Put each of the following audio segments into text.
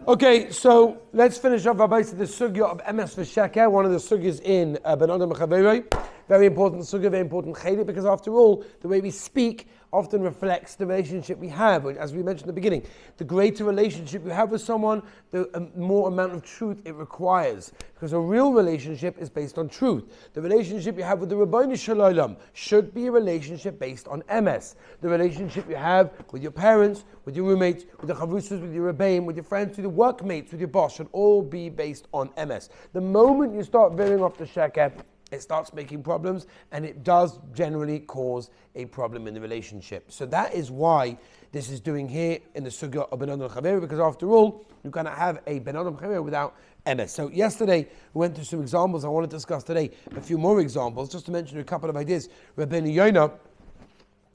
Okay, so let's finish up Rabbi to the sugya of Emes v'Sheker, one of the sugyas in Ben Adam Chaveroi. Very important sugya, very important chedek, because after all, the way we speak often reflects the relationship we have. As we mentioned at the beginning, the greater relationship you have with someone, the more amount of truth it requires. Because a real relationship is based on truth. The relationship you have with the Rabbeinu Shalom should be a relationship based on Emes. The relationship you have with your parents, with your roommates, with the chavrusas, with your Bein, with your friends, with your workmates, with your boss, should all be based on Emes. The moment you start veering off the Sheker, it starts making problems, and it does generally cause a problem in the relationship. So that is why this is doing here in the sugya of Ben Adam Chaver, because after all, you cannot have a Ben Adam Chaver without Emes. So yesterday, we went through some examples. I want to discuss today a few more examples, just to mention a couple of ideas. Rabbeinu Yonah,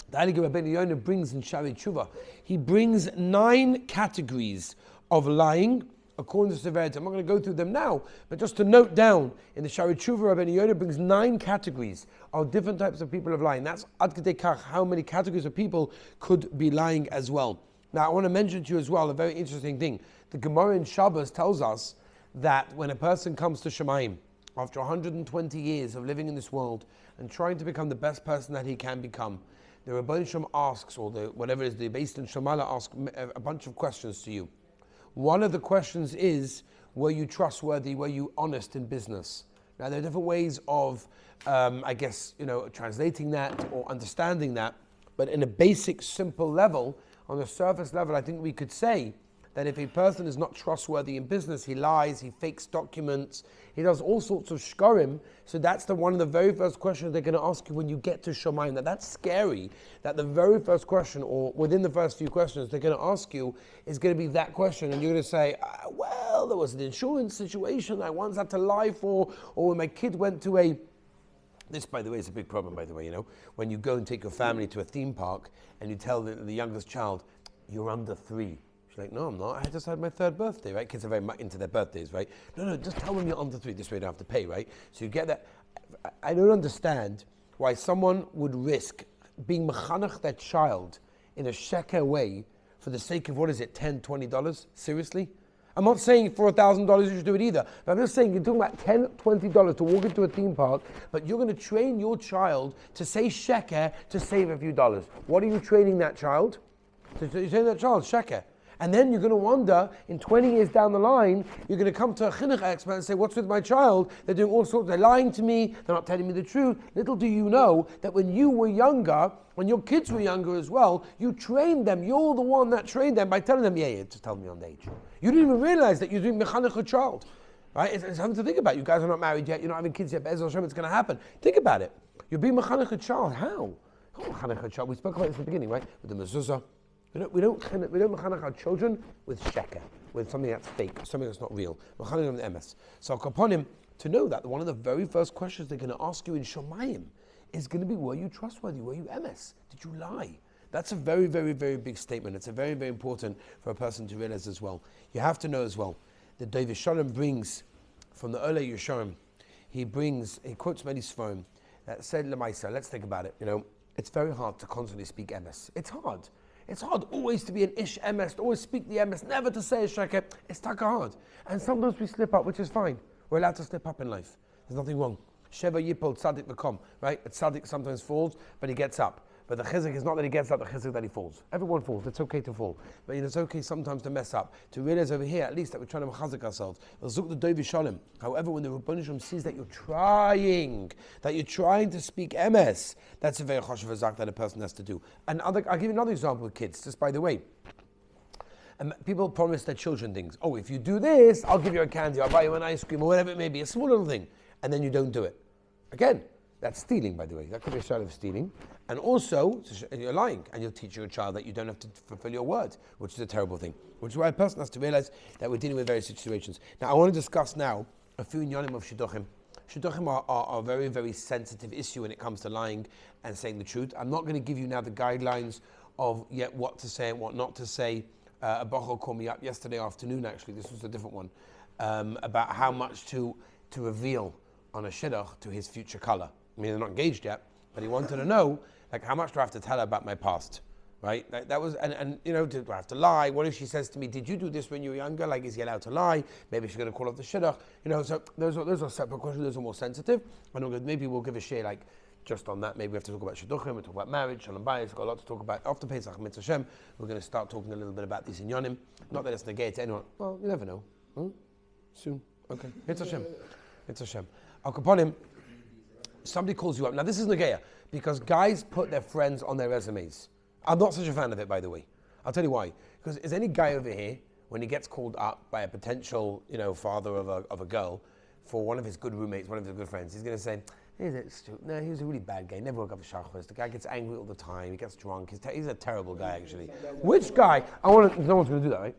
the Heilige Rabbeinu Yonah brings in Shari Tshuva, he brings 9 categories of lying, according to severity. I'm not going to go through them now, but just to note down, in the Shari Tshuva, Rabbeinu Yonah brings 9 categories of different types of people of lying. That's ad kedei kach, how many categories of people could be lying as well. Now, I want to mention to you as well a very interesting thing. The Gemara in Shabbos tells us that when a person comes to Shemaim, after 120 years of living in this world and trying to become the best person that he can become, the Rabbeinu Shalom asks, or the whatever it is, the Beis Din Shemala asks a bunch of questions to you. One of the questions is, were you trustworthy? Were you honest in business? Now, there are different ways of, translating that or understanding that. But in a basic, simple level, on the surface level, I think we could say that if a person is not trustworthy in business, he lies, he fakes documents, he does all sorts of shkorim. So that's one of the very first questions they're going to ask you when you get to Shomayim. Now that's scary, that the very first question, or within the first few questions they're going to ask you, is going to be that question. And you're going to say, well, there was an insurance situation I once had to lie for, or when my kid went to a... This, by the way, is a big problem, by the way, when you go and take your family to a theme park and you tell the youngest child, you're under 3. Like, no, I'm not. I just had my 3rd birthday, right? Kids are very much into their birthdays, right? No, just tell them you're under 3. This way you don't have to pay, right? So you get that. I don't understand why someone would risk being mechanech their child in a sheker way for the sake of, $10, $20? Seriously? I'm not saying for $1,000 you should do it either, but I'm just saying you're talking about $10, $20 to walk into a theme park, but you're going to train your child to say sheker to save a few dollars. What are you training that child? You're training that child sheker. And then you're going to wonder, in 20 years down the line, you're going to come to a chinuch expert and say, what's with my child? They're doing all sorts, they're lying to me, they're not telling me the truth. Little do you know that when you were younger, when your kids were younger as well, you trained them. You're the one that trained them by telling them, yeah, just tell me on the age. You didn't even realize that you're doing mechanech a child. Right? It's something to think about. You guys are not married yet, you're not having kids yet, but Be'ez Hashem, it's going to happen. Think about it. You're being mechanech a child. How? Mechanech a child. We spoke about this at the beginning, right? With the mezuzah. We don't mechanech our children with sheker, with something that's fake, something that's not real. Mechanech them Emes. So upon him to know that one of the very first questions they're going to ask you in Shomayim is going to be, were you trustworthy? Were you Emes? Did you lie? That's a very, very, very big statement. It's a very, very important for a person to realize as well. You have to know as well that David Shalom brings from the Olei Yesharim, he quotes many Sfarim that said Lemaisa. Let's think about it. It's very hard to constantly speak Emes. It's hard. It's hard always to be an ish Emes, to always speak the Emes, never to say a sheker. It's taka hard. And sometimes we slip up, which is fine. We're allowed to slip up in life. There's nothing wrong. Sheva yipol tzaddik v'kom, right? A tzaddik sometimes falls, but he gets up. But the chizuk is not that he gets up, the chizuk that he falls. Everyone falls, it's okay to fall. But it's okay sometimes to mess up. To realize over here, at least, that we're trying to mechazik ourselves. However, when the Rebbeinu Shalom sees that you're trying to speak Emes, that's a very choshev azak that a person has to do. And I'll give you another example with kids, just by the way. People promise their children things. Oh, if you do this, I'll give you a candy, I'll buy you an ice cream, or whatever it may be, a small little thing. And then you don't do it. Again, that's stealing, by the way. That could be a side of stealing. And also, you're lying, and you'll teach your child that you don't have to fulfill your word, which is a terrible thing. Which is why a person has to realize that we're dealing with various situations. Now, I want to discuss now a few inyanim of shidduchim. Shidduchim are a very, very sensitive issue when it comes to lying and saying the truth. I'm not going to give you now the guidelines of yet what to say and what not to say. A bachor called me up yesterday afternoon, actually, this was a different one, about how much to reveal on a shidduch to his future color. I mean, they're not engaged yet, but he wanted to know, how much do I have to tell her about my past? right? That was, and do I have to lie? What if she says to me, did you do this when you were younger? Like, is he allowed to lie? Maybe she's going to call off the shidduch. So those are separate questions. Those are more sensitive. And maybe we'll give a share like just on that. Maybe we have to talk about shidduchim, we'll talk about marriage, shalom bayis. We've got a lot to talk about after Pesach, Mitzvah Shem. We're going to start talking a little bit about these inyanim. Not that it's negate to anyone. Well, you never know. Soon. Okay. Mitzvah Shem. Mitzvah Shem. Al Kaponim, somebody calls you up. Now this is negaya because guys put their friends on their resumes. I'm not such a fan of it, by the way. I'll tell you why. Because is any guy over here, when he gets called up by a potential, father of a girl for one of his good roommates, one of his good friends, he's going to say, no, he was a really bad guy. Never woke up for shachos. The guy gets angry all the time. He gets drunk. He's a terrible guy, actually. Which guy? No one's going to do that, right?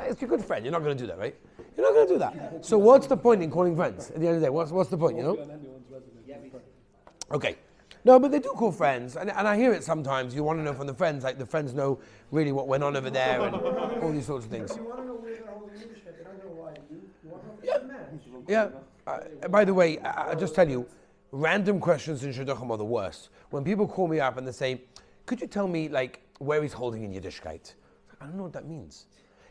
It's your good friend. You're not going to do that, right? You're not going to do that. So what's the point in calling friends? At the end of the day, what's the point? Okay. No, but they do call friends, and I hear it sometimes. You want to know from the friends, like the friends know really what went on over there and all these sorts of things. You want to know where they're holding leadership. They don't know why. You want to know Yeah. By the way, I'll just tell you, random questions in shidduchim are the worst. When people call me up and they say, "Could you tell me like where he's holding in Yiddishkeit?" I don't know what that means.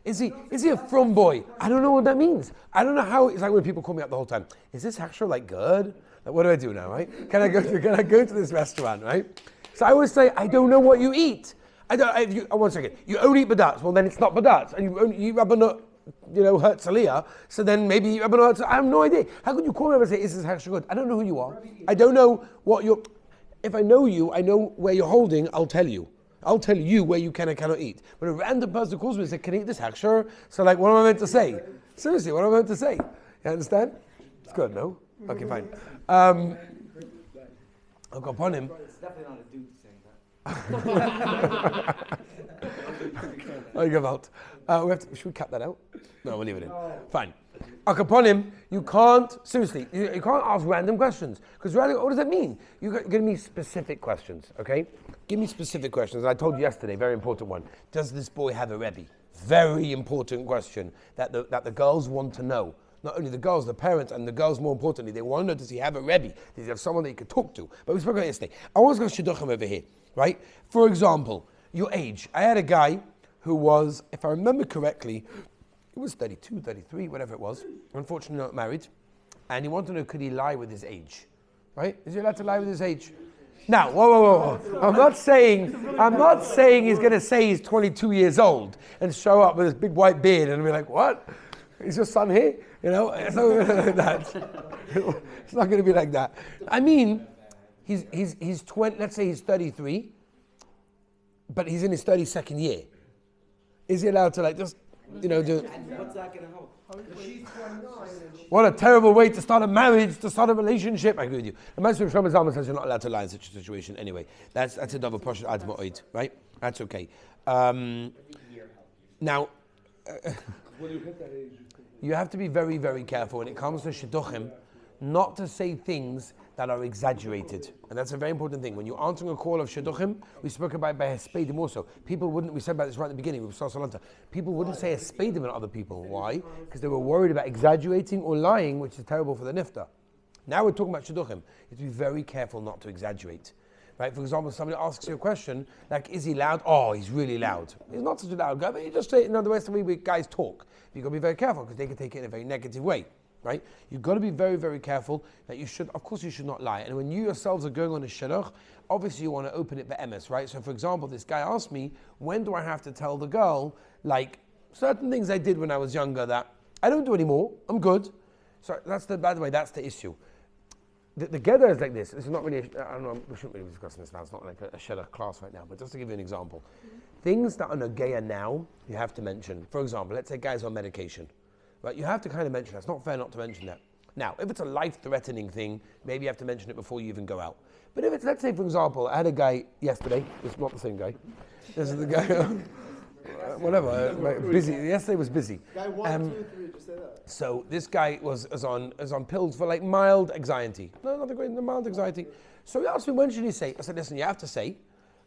Is he a from boy? I don't know what that means. I don't know how. It's like when people call me up the whole time. Is this actually like good? Like, what do I do now, right? Can I go to this restaurant, right? So I always say, I don't know what you eat. One second. You only eat badats. Well, then it's not badats. And you only eat rabbanut, Herzliya. So then maybe you eat rabbanut. I have no idea. How could you call me up and say, is this actually good? I don't know who you are. I don't know what you're. If I know you, I know where you're holding, I'll tell you. I'll tell you where you can and cannot eat. But a random person calls me and says, can I eat this hack? Sure. So like, what am I meant to say? Seriously, what am I meant to say? You understand? It's good, no? Okay, fine. I'll go upon him. It's definitely not a dude saying that. Oh, give out. Should we cut that out? No, we'll leave it in. Fine. Upon him, you can't, seriously, you can't ask random questions. Because what does that mean? You give me specific questions, okay? Give me specific questions. I told you yesterday, very important one. Does this boy have a Rebbe? Very important question that the girls want to know. Not only the girls, the parents, and the girls more importantly, they want to know, does he have a Rebbe? Does he have someone that he could talk to? But we spoke about it yesterday. I want to go shidduchim over here, right? For example, your age. I had a guy who was, if I remember correctly, he was 32, 33, whatever it was. Unfortunately not married. And he wanted to know, could he lie with his age? Right? Is he allowed to lie with his age? Now, whoa. I'm not saying he's going to say he's 22 years old and show up with his big white beard and be like, what? Is your son here? It's not going to be like that. It's not going to be like that. I mean, he's 20, let's say he's 33, but he's in his 32nd year. Is he allowed to just, do... What's that going to help? She's 29. What a terrible way to start a marriage, to start a relationship. I agree with you. The Master of Shlomo Zalman says you're not allowed to lie in such a situation anyway. That's a double portion ad ma'od, right? That's okay. Now, you have to be very, very careful when it comes to shidduchim, not to say things that are exaggerated. And that's a very important thing. When you're answering a call of shidduchim, we spoke about by hespedim also. We said about this right at the beginning with Salanta. People wouldn't say hespedim in other people. Why? Because they were worried about exaggerating or lying, which is terrible for the nifta. Now we're talking about shidduchim. You have to be very careful not to exaggerate. Right? For example, somebody asks you a question, like, is he loud? Oh, he's really loud. He's not such a loud guy, but you just say, the rest of the way guys talk. You've got to be very careful because they can take it in a very negative way. Right? You've got to be very, very careful that you should not lie. And when you yourselves are going on a shidduch, obviously you want to open it by Emes, right? So for example, this guy asked me, when do I have to tell the girl, like, certain things I did when I was younger that I don't do anymore, I'm good. So by the way, that's the issue. The gather is like this. This is not really, I don't know, we shouldn't really be discussing this now. It's not like a shidduch class right now, but just to give you an example. Things that are nogeya now, you have to mention. For example, let's say guys on medication. Right, you have to kind of mention that. It's not fair not to mention that. Now, if it's a life-threatening thing, maybe you have to mention it before you even go out. But if it's, let's say, for example, I had a guy yesterday. It's not the same guy. This is the guy. Busy. Yesterday was busy. Guy 1, 2, 3, just say that. So this guy was on pills for like mild anxiety. No, not the great, mild anxiety. So he asked me, when should he say? I said, listen, you have to say.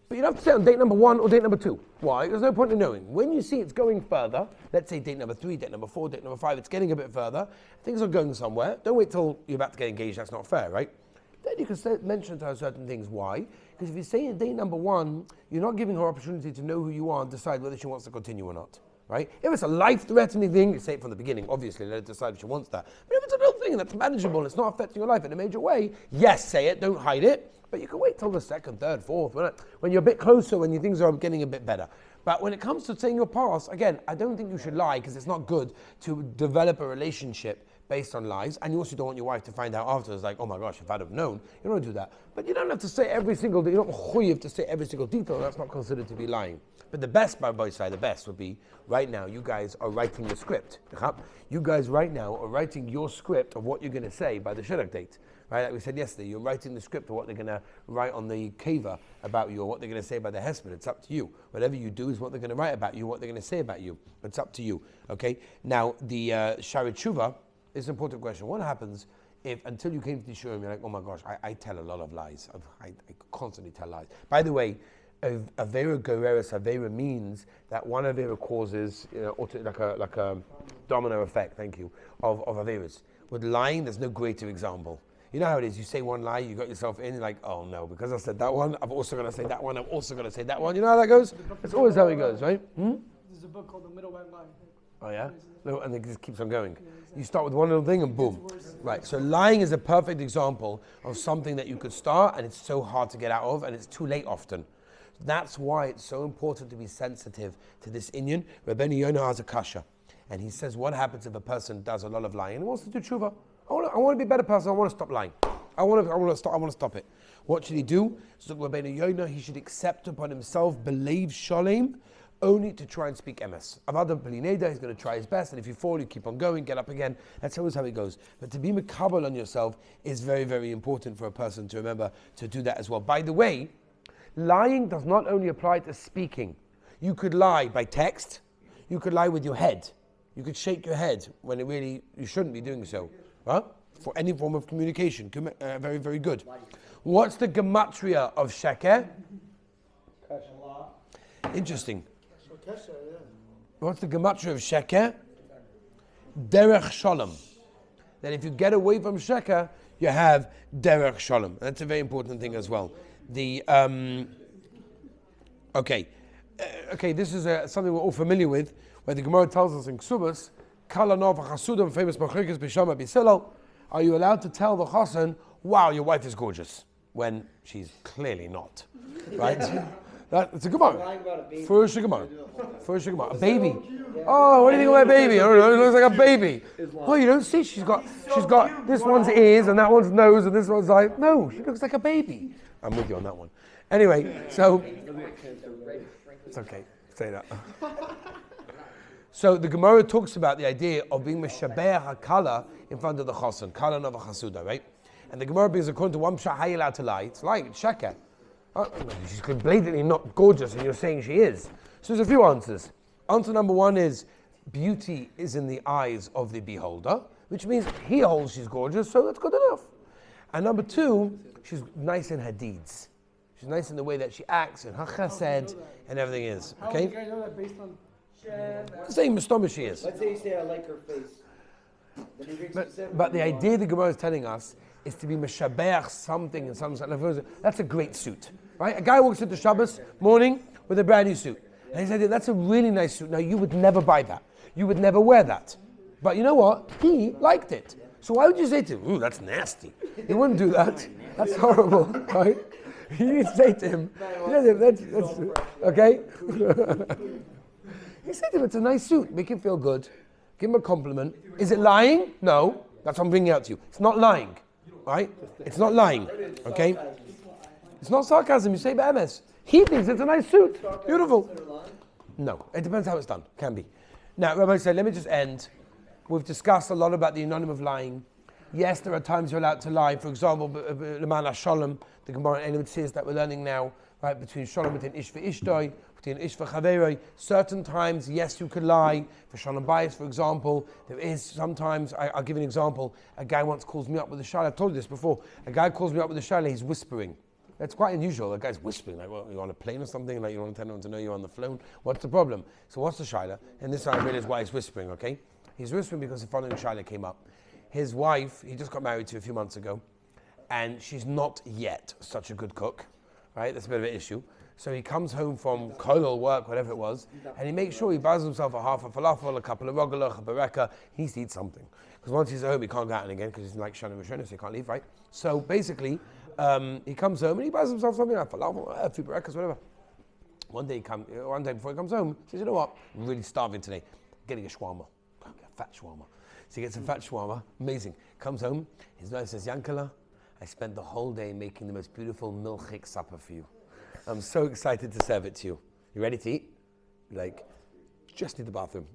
But you don't have to say on date number 1 or date number 2. Why? There's no point in knowing. When you see it's going further, let's say date number 3, date number 4, date number 5, it's getting a bit further, things are going somewhere. Don't wait till you're about to get engaged, that's not fair, right? Then you can mention to her certain things. Why? Because if you say in day number one, you're not giving her opportunity to know who you are and decide whether she wants to continue or not. Right? If it's a life-threatening thing, you say it from the beginning, obviously, let her decide if she wants that. But if it's a little thing that's manageable, it's not affecting your life in a major way, yes, say it, don't hide it. But you can wait till the second, third, fourth, when you're a bit closer, when your things are getting a bit better. But when it comes to saying your past, again, I don't think you should lie because it's not good to develop a relationship based on lies. And you also don't want your wife to find out afterwards, like, oh my gosh, if I'd have known. You don't want to do that. But you don't have to say every single, you don't have to say every single detail. That's not considered to be lying. But the best, by both sides, the best would be, right now, you guys are writing the script. You guys right now are writing your script of what you're going to say by the shidduch date. Right, like we said yesterday, you're writing the script of what they're going to write on the keva about you, or what they're going to say about the hesped. It's up to you. Whatever you do is what they're going to write about you, what they're going to say about you. It's up to you. Okay. Now the sharet tshuva is an important question. What happens if until you came to the shurim, you're like, oh my gosh, I tell a lot of lies. I constantly tell lies. By the way, avera goreres avera means that one avera causes like a domino effect. Thank you of averas. With lying, there's no greater example. You know how it is, you say one lie, you got yourself in, you're like, oh no, because I said that one, I'm also going to say that one, I'm also going to say that one. You know how that goes? It's always how it goes, right? There's a book called The Middle White Lie. Oh yeah? No, and it just keeps on going. You start with one little thing and boom. Right, so lying is a perfect example of something that you could start and it's so hard to get out of and it's too late often. That's why it's so important to be sensitive to this inyan. Rabbeinu Yonah has a kasha. And he says, what happens if a person does a lot of lying and wants to do tshuva? I want to be a better person. I want to stop lying. I want to stop it. What should he do? So Rabbeinu Yonah, he should accept upon himself, believe shalem, only to try and speak Emes. Avada b'lineda, he's going to try his best, and if you fall, you keep on going, get up again. That's always how it goes. But to be makabel on yourself is very, very important for a person to remember to do that as well. By the way, lying does not only apply to speaking. You could lie by text. You could lie with your head. You could shake your head when you shouldn't be doing so. Huh? For any form of communication. Very, very good. What's the gematria of sheker? Interesting. What's the gematria of sheker? Derech shalom. Then if you get away from sheker, you have derech shalom. That's a very important thing as well. Okay, this is something we're all familiar with, where the Gemara tells us in Ksubas, famous are you allowed to tell the chassan, wow, your wife is gorgeous, when she's clearly not, right? It's a Gemara. First a Gemara. A baby. Oh, what do you think of my baby? I don't know, it looks like a baby. Oh, you don't see, she's got this one's ears and that one's nose and this one's like, no, she looks like a baby. I'm with you on that one. Anyway, so, it's okay, say that. So the Gemara talks about the idea of being meshabeach hakala in front of the chassan, kala nova chasuda, right? And the Gemara brings according to one pshat, how are you allowed to lie? It's lying, it's sheker. She's blatantly not gorgeous, and you're saying she is. So there's a few answers. Answer number one is beauty is in the eyes of the beholder, which means he holds she's gorgeous, so that's good enough. And number two, she's nice in her deeds. She's nice in the way that she acts and her chesed and everything is. Okay. How do you know that based on? The same mistoma she is. Let's say you say I like her face. But the idea the Gemara is telling us is to be meshabeach something in some sense. That's a great suit, right? A guy walks into Shabbos morning with a brand new suit, and he said, "That's a really nice suit." Now you would never buy that. You would never wear that. But you know what? He liked it. So why would you say to him, "Ooh, that's nasty"? You wouldn't do that. That's horrible, right? You say to him, "That's okay." You say to him, "It's a nice suit. Make him feel good. Give him a compliment." Is it lying? No. That's what I'm bringing out to you. It's not lying, right? It's not lying, okay? It's not sarcasm. You say Emes. He thinks it's a nice suit. Beautiful. No. It depends how it's done. Can be. Now, Rabbi said, let me just end. We've discussed a lot about the anonym of lying. Yes, there are times you're allowed to lie. For example, L'man Shalom, the Gemara in Emes says that we're learning now, right, between Shalom, between Ish v'Ishtoi, between Ish v'Chaveroi. Certain times, yes, you could lie. For Shalom Bayis, for example, there is sometimes, I'll give you an example. A guy once calls me up with a shayla. I've told you this before. A guy calls me up with a shayla, he's whispering. That's quite unusual. A guy's whispering, like, well, you're on a plane or something, like you want to tell anyone to know you're on the phone. What's the problem? So what's the shayla? And this I realize why he's whispering, okay? He's whispering because the following shayla came up. His wife, he just got married to a few months ago, and she's not yet such a good cook. right? That's a bit of an issue. So he comes home from kollel work, whatever it was, and he makes sure he buys himself a half a falafel, a couple of rogalach, a bereka. He needs to eat something. Because once he's at home, he can't go out again because he's like Shana Rishona, so he can't leave, right? So basically, he comes home and he buys himself something like falafel, a few berekas, whatever. One day before he comes home, he says, you know what, I'm really starving today. I'm getting a shawarma. A fat shawarma. So he gets a fat shawarma, amazing. Comes home, his wife says, Yankala, I spent the whole day making the most beautiful milchik supper for you. I'm so excited to serve it to you. You ready to eat? Like, just need the bathroom.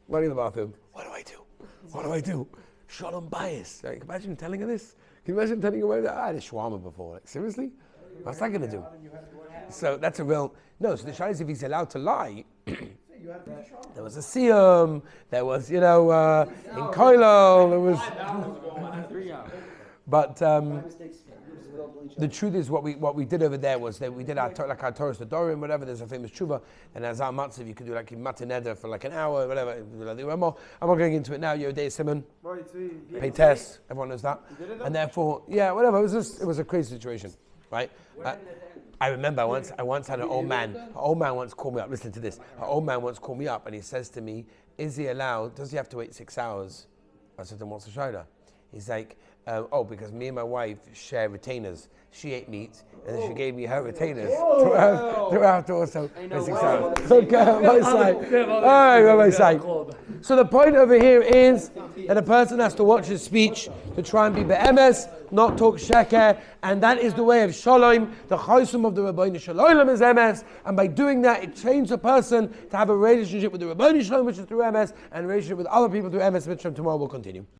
Running in the bathroom. What do I do? What do I do? Shalom bias. Like, imagine telling her this. Can you imagine telling her I had a shawarma before? Like, seriously? What's that going to do? So that's a real... No, so the shayla is if he's allowed to lie. There was a siyum, there was, in koilol, there was... But the truth is, what we did over there was that we did our Torah Dorim, whatever. There's a famous tshuva, and as our matzav, you could do like mataneder for like an hour, whatever. I'm not going into it now. Yodei Simon, pay test. Everyone knows that, and therefore, whatever. It was a crazy situation, right? I remember I once had an old man. An old man once called me up. Listen to this. An old man once called me up, and he says to me, "Is he allowed? Does he have to wait 6 hours?" I said to him, "What's the shayla?" He's like, because me and my wife share retainers. She ate meat, and then she gave me her retainers throughout also. So the point over here is that a person has to watch his speech to try and be Emes, not talk sheker, and that is the way of shalom. The chosum of the Rabbeinu Shalom is Emes, and by doing that, it trains a person to have a relationship with the Rabbeinu Shalom, which is through Emes, and a relationship with other people through Emes, which tomorrow will continue.